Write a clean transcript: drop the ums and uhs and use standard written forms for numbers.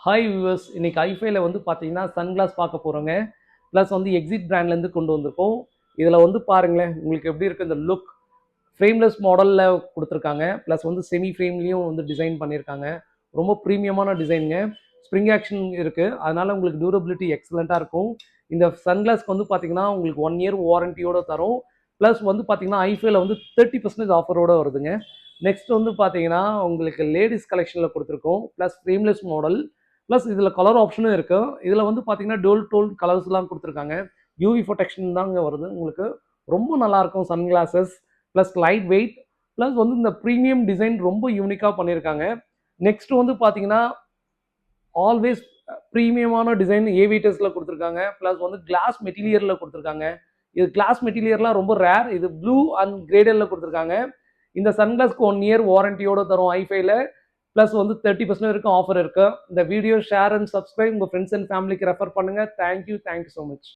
Hi viewers, இன்னைக்கு ஐஃபைல வந்து பார்த்தீங்கன்னா சன்கிளாஸ் பார்க்க போகிறோங்க. ப்ளஸ் வந்து எக்ஸிட் பிராண்ட்லேருந்து கொண்டு வந்திருக்கோம். இதில் வந்து பாருங்களேன், உங்களுக்கு எப்படி இருக்குது இந்த லுக். ஃப்ரேம்லெஸ் மாடலில் கொடுத்துருக்காங்க. ப்ளஸ் வந்து செமி ஃப்ரேம்லேயும் வந்து டிசைன் பண்ணியிருக்காங்க. ரொம்ப ப்ரீமியமான டிசைனுங்க. ஸ்ப்ரிங் ஆக்ஷன் இருக்குது, அதனால் உங்களுக்கு டியூரபிலிட்டி எக்ஸலண்ட்டாக இருக்கும். இந்த சன்கிளாஸ்க்கு வந்து பார்த்தீங்கன்னா உங்களுக்கு 1 இயர் வாரண்டியோடு தரும். ப்ளஸ் வந்து பார்த்தீங்கன்னா ஐஃபைல வந்து 30% ஆஃபரோடு வருதுங்க. நெக்ஸ்ட் வந்து பார்த்தீங்கன்னா உங்களுக்கு லேடிஸ் கலெக்ஷனில் கொடுத்துருக்கோம். Plus frameless model. ப்ளஸ் இதில் கலர் ஆப்ஷனும் இருக்குது. இதில் வந்து பார்த்தீங்கன்னா டோல் டோல் கலர்ஸ்லாம் கொடுத்துருக்காங்க. யூவி ப்ரொடெக்ஷன் தாங்க வருது உங்களுக்கு. ரொம்ப நல்லாயிருக்கும் sunglasses. Plus light weight. Plus வந்து இந்த ப்ரீமியம் டிசைன் ரொம்ப யூனிக்காக பண்ணியிருக்காங்க. நெக்ஸ்ட் வந்து பார்த்தீங்கன்னா ஆல்வேஸ் ப்ரீமியமான டிசைன் ஏவிட்டஸில் கொடுத்துருக்காங்க. ப்ளஸ் வந்து கிளாஸ் மெட்டீரியலில் கொடுத்துருக்காங்க. இது கிளாஸ் மெட்டீரியல்லாம் ரொம்ப ரேர். இது ப்ளூ அண்ட் கிரேடலில் கொடுத்துருக்காங்க. இந்த சன்கிளாஸ்க்கு 1 இயர் வாரண்டியோடு தரும் ஐஃபைல. ப்ளஸ் வந்து 30% வரைக்கும் ஆஃபர் இருக்குது. இந்த வீடியோ ஷேர் அண்ட் சப்ஸ்கிரைப் உங்கள் ஃப்ரெண்ட்ஸ் அண்ட் ஃபேமிலிக்கு ரெஃபர் பண்ணுங்கள். Thank you so much.